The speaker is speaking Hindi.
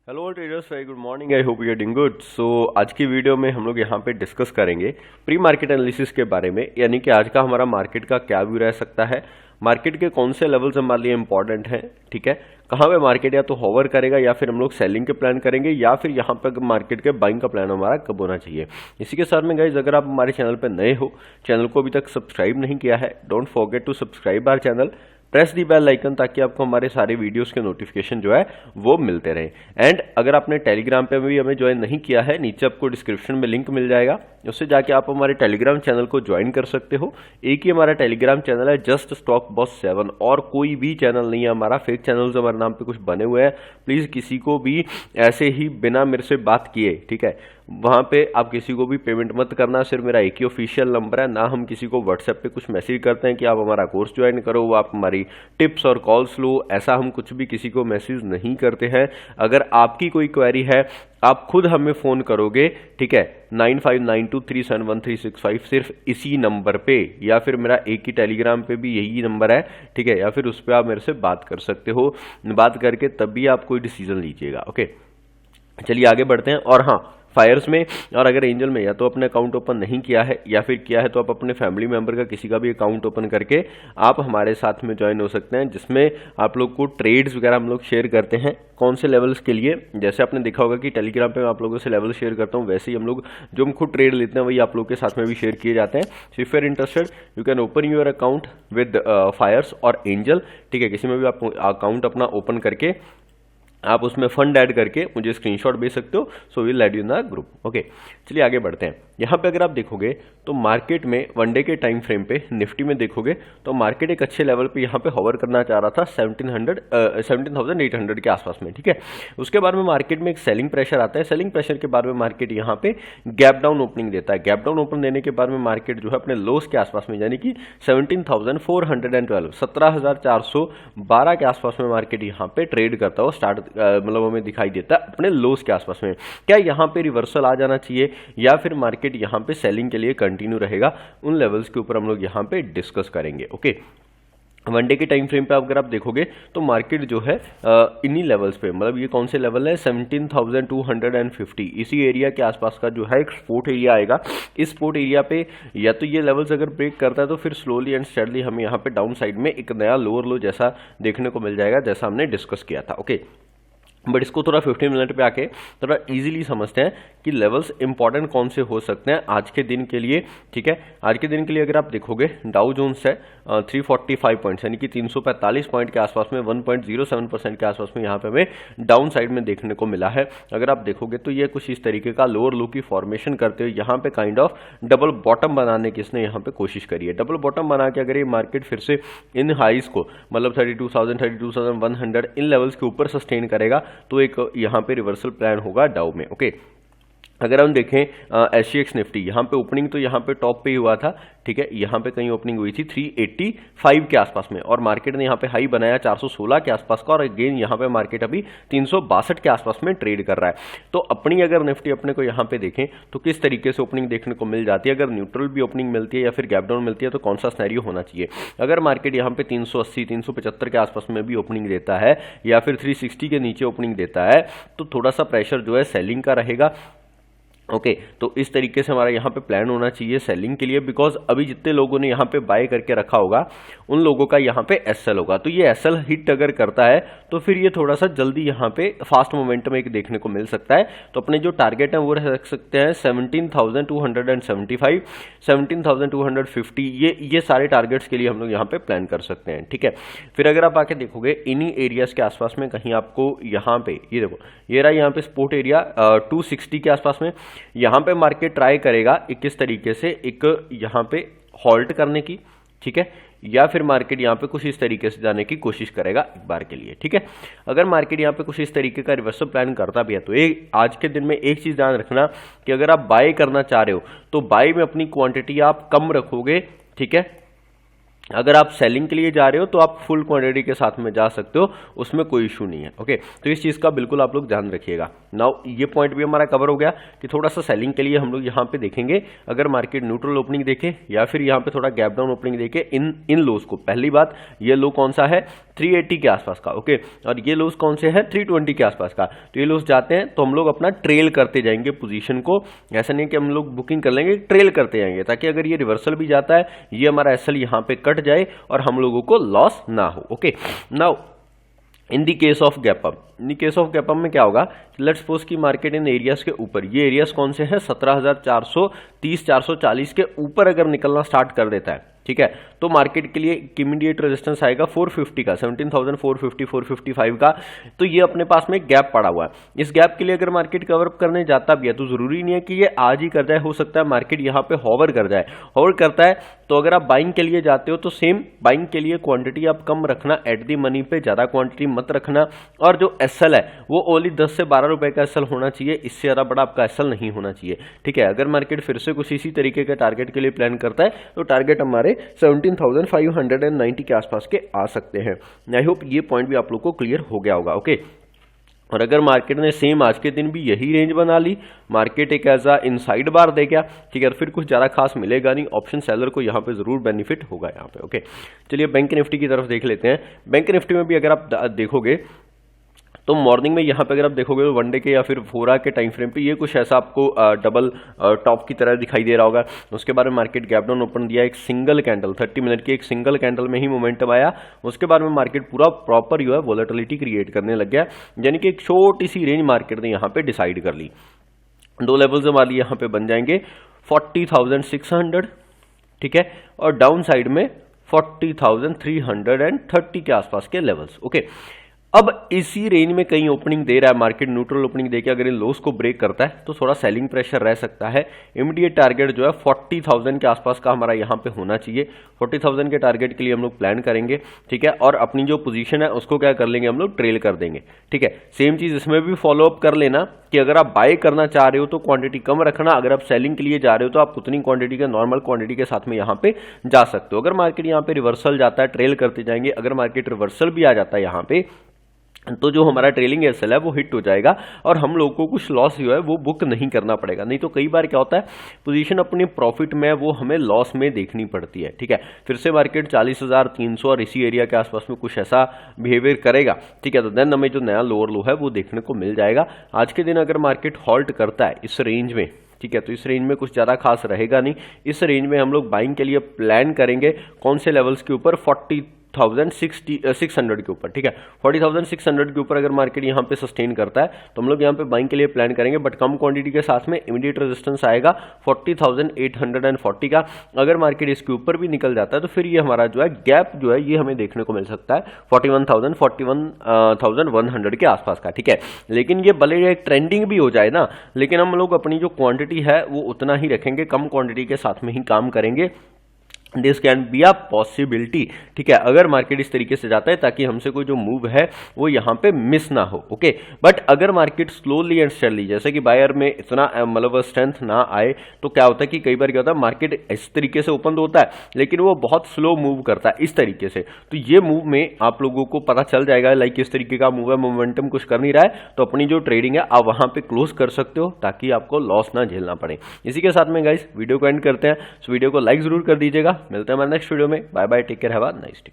Hello all traders, very good morning. I hope you are doing good. So आज की वीडियो में हम लोग यहाँ पे डिस्कस करेंगे प्री मार्केट एनालिसिस के बारे में, यानी कि आज का हमारा मार्केट का क्या व्यू रह सकता है, मार्केट के कौन से लेवल्स हमारे लिए इंपॉर्टेंट हैं, ठीक है, कहाँ पे मार्केट या तो होवर करेगा या फिर हम लोग सेलिंग के प्लान करेंगे या फिर यहाँ पे मार्केट के बाइंग का प्लान हमारा कब होना चाहिए। इसी के साथ में गाइज, अगर आप हमारे चैनल पे नए हो, चैनल को अभी तक सब्सक्राइब नहीं किया है, don't forget to subscribe our channel, press the bell icon, ताकि आपको हमारे सारे वीडियोस के नोटिफिकेशन जो है वो मिलते रहे। एंड अगर आपने टेलीग्राम पे भी हमें ज्वाइन नहीं किया है, नीचे आपको डिस्क्रिप्शन में लिंक मिल जाएगा, उससे जाके आप हमारे टेलीग्राम चैनल को ज्वाइन कर सकते हो। एक ही हमारा टेलीग्राम चैनल है, जस्ट स्टॉक बॉस 7, और कोई भी चैनल नहीं है हमारा। फेक चैनल्स हमारे नाम पे कुछ बने हुए हैं, प्लीज किसी को भी ऐसे ही बिना मेरे से बात किए, ठीक है, वहां पे आप किसी को भी पेमेंट मत करना। सिर्फ मेरा एक ही ऑफिशियल नंबर है, ना हम किसी को व्हाट्सएप पे कुछ मैसेज करते हैं कि आप हमारा कोर्स ज्वाइन करो, वो आप हमारी टिप्स और कॉल्स लो, ऐसा हम कुछ भी किसी को मैसेज नहीं करते हैं। अगर आपकी कोई क्वेरी है, आप खुद हमें फोन करोगे, ठीक है, 9592371365, सिर्फ इसी नंबर पे, या फिर मेरा एक ही टेलीग्राम पे भी यही नंबर है, ठीक है, या फिर उस पर आप मेरे से बात कर सकते हो। बात करके तभी आप कोई डिसीजन लीजिएगा। ओके, चलिए आगे बढ़ते हैं। और हाँ, फायर्स में और अगर एंजल में या तो अपने अकाउंट ओपन नहीं किया है या फिर किया है तो आप अपने फैमिली मेंबर का किसी का भी अकाउंट ओपन करके आप हमारे साथ में ज्वाइन हो सकते हैं, जिसमें आप लोग को ट्रेड्स वगैरह हम लोग शेयर करते हैं कौन से लेवल्स के लिए। जैसे आपने देखा होगा कि टेलीग्राम पे मैं आप लोगों से लेवल शेयर करता हूं, वैसे ही हम लोग जो हम खुद ट्रेड लेते हैं वही आप लोग के साथ में भी शेयर किए जाते हैं। So if you are interested, you can open your account with Fyers और एंजल, ठीक है, किसी में भी आप अकाउंट अपना ओपन करके आप उसमें फंड ऐड करके मुझे स्क्रीनशॉट भेज सकते हो। So will add you in the group. Okay, चलिए आगे बढ़ते हैं। यहाँ पे अगर आप देखोगे तो मार्केट में वनडे के टाइम फ्रेम पे निफ्टी में देखोगे तो मार्केट एक अच्छे लेवल पे यहाँ पे होवर करना चाह रहा था 17,800 के आसपास में, ठीक है। उसके बाद में मार्केट में एक सेलिंग प्रेशर आता है। सेलिंग प्रेशर के बाद में मार्केट यहाँ पे गैप डाउन ओपनिंग देता है। गैप डाउन ओपन देने के बाद में मार्केट जो है अपने लोस के आसपास में, यानी कि 17,412 17,412 के आसपास में मार्केट यहाँ पे ट्रेड करता हो स्टार्ट, मतलब हमें दिखाई देता है अपने लोस के आसपास में। क्या यहाँ पे रिवर्सल आ जाना चाहिए या फिर मार्केट यहाँ पे सेलिंग के लिए कंटिन्यू रहेगा, उन लेवल्स के ऊपर हम लोग यहाँ पे डिस्कस करेंगे। ओके, वनडे के टाइम फ्रेम पे अगर आप देखोगे तो मार्केट जो है इन्हीं लेवल्स पे, मतलब ये कौन से लेवल है, 17,250, इसी एरिया के आसपास का जो है एक सपोर्ट एरिया आएगा। इस सपोर्ट एरिया पे या तो ये लेवल्स अगर ब्रेक करता है तो फिर स्लोली एंड स्टेडली हमें यहाँ पे डाउन साइड में एक नया लोअर लो जैसा देखने को मिल जाएगा, जैसा हमने डिस्कस किया था। ओके, बट इसको थोड़ा 15 मिनट पे आके थोड़ा इजीली समझते हैं कि लेवल्स इंपॉर्टेंट कौन से हो सकते हैं आज के दिन के लिए, ठीक है। आज के दिन के लिए अगर आप देखोगे डाउ जोन्स है 345 पॉइंट्स, यानी कि 345 पॉइंट के आसपास में 1.07% के आसपास में यहाँ पे हमें डाउन साइड में देखने को मिला है। अगर आप देखोगे तो ये कुछ इस तरीके का लोअर लो की फॉर्मेशन करते हुए यहाँ पे काइंड ऑफ डबल बॉटम बनाने की इसने यहाँ पे कोशिश करी है। डबल बॉटम बना के अगर ये मार्केट फिर से इन हाइज को, मतलब 32,000 32,100 इन लेवल्स के ऊपर सस्टेन करेगा तो एक यहाँ पे रिवर्सल प्लान होगा डाउ में। ओके, अगर हम देखें SGX निफ्टी, यहाँ पे ओपनिंग तो यहाँ पे टॉप पे ही हुआ था, ठीक है, यहाँ पे कहीं ओपनिंग हुई थी 385 के आसपास में, और मार्केट ने यहाँ पे हाई बनाया 416 के आसपास का, और अगेन यहाँ पे मार्केट अभी 362 के आसपास में ट्रेड कर रहा है। तो अपनी अगर निफ्टी अपने को यहाँ पे देखें तो किस तरीके से ओपनिंग देखने को मिल जाती है, अगर न्यूट्रल भी ओपनिंग मिलती है या फिर गैप डाउन मिलती है तो कौन सा सिनेरियो होना चाहिए। अगर मार्केट यहाँ पे 380 375 के आसपास में भी ओपनिंग देता है या फिर 360 के नीचे ओपनिंग देता है तो थोड़ा सा प्रेशर जो है सेलिंग का रहेगा। ओके, तो इस तरीके से हमारा यहाँ पे प्लान होना चाहिए सेलिंग के लिए, बिकॉज अभी जितने लोगों ने यहाँ पे बाय करके रखा होगा उन लोगों का यहाँ पे एसएल होगा। तो ये एसएल हिट अगर करता है तो फिर ये थोड़ा सा जल्दी यहाँ पे फास्ट मोमेंटम एक देखने को मिल सकता है। तो अपने जो टारगेट है वो रख सकते हैं 17,275 17,250, ये सारे टारगेट्स के लिए हम लोग यहाँ पे प्लान कर सकते हैं, ठीक है। फिर अगर आप आके देखोगे इन्हीं एरियाज के आसपास में कहीं आपको यहाँ पे, ये देखो ये रहा यहाँ पे सपोर्ट एरिया 260 के आसपास में, यहां पे मार्केट ट्राई करेगा किस तरीके से एक यहां पे हॉल्ट करने की, ठीक है, या फिर मार्केट यहां पे कुछ इस तरीके से जाने की कोशिश करेगा एक बार के लिए, ठीक है। अगर मार्केट यहां पे कुछ इस तरीके का रिवर्सल प्लान करता भी है तो एक आज के दिन में एक चीज ध्यान रखना कि अगर आप बाय करना चाह रहे हो तो बाय में अपनी क्वांटिटी आप कम रखोगे, ठीक है, अगर आप सेलिंग के लिए जा रहे हो तो आप फुल क्वांटिटी के साथ में जा सकते हो, उसमें कोई इशू नहीं है। ओके, तो इस चीज़ का बिल्कुल आप लोग ध्यान रखिएगा। नाउ ये पॉइंट भी हमारा कवर हो गया कि थोड़ा सा सेलिंग के लिए हम लोग यहाँ पे देखेंगे, अगर मार्केट न्यूट्रल ओपनिंग देखे या फिर यहाँ पे थोड़ा गैप डाउन ओपनिंग देखे इन लोज को। पहली बात, ये लो कौन सा है, 380 के आसपास का। ओके, और ये लोज कौन से है, 320 के आसपास का। तो ये लोज जाते हैं तो हम लोग अपना ट्रेल करते जाएंगे पोजीशन को, ऐसा नहीं कि हम लोग बुकिंग कर लेंगे, ट्रेल करते जाएंगे, ताकि अगर ये रिवर्सल भी जाता है, ये हमारा एसएल यहाँ पे कट जाए और हम लोगों को लॉस ना हो। Okay, now in the case of gap up, in the case of gap up में क्या होगा, लेट्स सपोज की मार्केट इन एरियाज के ऊपर, ये एरियाज कौन से हैं, 17,430 440 के ऊपर अगर निकलना स्टार्ट कर देता है, ठीक है, तो मार्केट के लिए इमीडिएट रेजिस्टेंस आएगा 450 का, 17,450 455 का। तो ये अपने पास में गैप पड़ा हुआ है। इस गैप के लिए अगर मार्केट कवर अप करने जाता भी है तो जरूरी नहीं है कि ये आज ही कर जाए, हो सकता है मार्केट यहाँ पे हॉवर कर जाए। हॉवर करता है तो अगर आप बाइंग के लिए जाते हो तो सेम बाइंग के लिए क्वांटिटी आप कम रखना, एट दी मनी पे ज्यादा क्वांटिटी मत रखना, और जो एसएल है वो ओनली 10 से 12 रुपए का एसएल होना चाहिए, इससे ज्यादा बड़ा आपका एसएल नहीं होना चाहिए। ठीक है, अगर मार्केट फिर से कुछ इसी तरीके के टारगेट के लिए प्लान करता है तो टारगेट हमारे 17,590 के आसपास के आ सकते हैं। आई होप ये पॉइंट भी आप लोग को क्लियर हो गया होगा। ओके, और अगर मार्केट ने सेम आज के दिन भी यही रेंज बना ली, मार्केट एक ऐसा इनसाइड बार दे गया, ठीक है, फिर कुछ ज़्यादा खास मिलेगा नहीं, ऑप्शन सेलर को यहाँ पे जरूर बेनिफिट होगा यहाँ पे। ओके, चलिए बैंक निफ्टी की तरफ देख लेते हैं। बैंक निफ्टी में भी अगर आप देखोगे तो मॉर्निंग में यहाँ पे अगर आप देखोगे तो वनडे के या फिर 4 आवर के टाइम फ्रेम पे ये कुछ ऐसा आपको डबल टॉप की तरह दिखाई दे रहा होगा। उसके बाद में मार्केट गैप डाउन ओपन दिया, एक सिंगल कैंडल 30 मिनट की एक सिंगल कैंडल में ही मोमेंटम आया। उसके बाद में मार्केट पूरा प्रॉपर जो है वोलेटिलिटी क्रिएट करने लग गया, यानी कि एक छोटी सी रेंज मार्केट ने यहाँ पे डिसाइड कर ली। 2 लेवल्स हमारे यहाँ पे बन जाएंगे 40,600, ठीक है, और डाउन साइड में 40,330 के आसपास के लेवल्स। ओके, अब इसी रेंज में कहीं ओपनिंग दे रहा है मार्केट, न्यूट्रल ओपनिंग देके अगर इन लोस को ब्रेक करता है तो थोड़ा सेलिंग प्रेशर रह सकता है। इमीडिएट टारगेट जो है 40,000 के आसपास का हमारा यहाँ पे होना चाहिए। 40,000 के टारगेट के लिए हम लोग प्लान करेंगे, ठीक है, और अपनी जो पोजीशन है उसको क्या कर लेंगे, हम लोग ट्रेल कर देंगे। ठीक है, सेम चीज इसमें भी फॉलो अप कर लेना कि अगर आप बाय करना चाह रहे हो तो क्वांटिटी कम रखना, अगर आप सेलिंग के लिए जा रहे हो तो आप उतनी क्वांटिटी के नॉर्मल क्वांटिटी के साथ में यहाँ पे जा सकते हो। अगर मार्केट यहाँ पे रिवर्सल जाता है, ट्रेल करते जाएंगे, अगर मार्केट रिवर्सल भी आ जाता है यहाँ पे तो जो हमारा ट्रेलिंग एसएल है वो हिट हो जाएगा और हम लोगों को कुछ लॉस जो है वो बुक नहीं करना पड़ेगा। नहीं तो कई बार क्या होता है, पोजीशन अपने प्रॉफिट में वो हमें लॉस में देखनी पड़ती है। ठीक है, फिर से मार्केट 40,300 और इसी एरिया के आसपास में कुछ ऐसा बिहेवियर करेगा, ठीक है, तो देन हमें जो नया लोअर लो है वो देखने को मिल जाएगा। आज के दिन अगर मार्केट हॉल्ट करता है इस रेंज में, ठीक है, तो इस रेंज में कुछ ज़्यादा खास रहेगा नहीं। इस रेंज में हम लोग बाइंग के लिए प्लान करेंगे कौन से लेवल्स के ऊपर, 40,600 के ऊपर। ठीक है, 40,600 के ऊपर अगर मार्केट यहाँ पे सस्टेन करता है तो हम लोग यहाँ पे बाइंग के लिए प्लान करेंगे, बट कम क्वांटिटी के साथ में। इमीडिएट रेजिस्टेंस आएगा 40,840 का। अगर मार्केट इसके ऊपर भी निकल जाता है तो फिर ये हमारा जो है गैप जो है ये हमें देखने को मिल सकता है 41,100 के आसपास का। ठीक है, लेकिन ये भले एक ट्रेंडिंग भी हो जाए ना, लेकिन हम लोग अपनी जो क्वांटिटी है वो उतना ही रखेंगे, कम क्वांटिटी के साथ में ही काम करेंगे। This can be a possibility. ठीक है, अगर मार्केट इस तरीके से जाता है ताकि हमसे कोई जो मूव है वो यहाँ पे मिस ना हो। ओके, बट अगर मार्केट स्लोली एंड स्टेडली, जैसे कि बायर में इतना मतलब स्ट्रेंथ ना आए तो क्या होता है कि कई बार क्या होता है मार्केट इस तरीके से ओपन होता है लेकिन वो बहुत स्लो मूव करता है इस तरीके से। तो ये मूव में आप लोगों को पता चल जाएगा लाइक किस तरीके का मूव है, मोमेंटम कुछ कर नहीं रहा है, तो अपनी जो ट्रेडिंग है आप वहां पे क्लोज कर सकते हो ताकि आपको लॉस ना झेलना पड़े। इसी के साथ में गाइस वीडियो को एंड करते हैं। वीडियो को लाइक जरूर कर दीजिएगा। मिलते हैं हमारे नेक्स्ट वीडियो में। Bye bye, take care, have a nice day.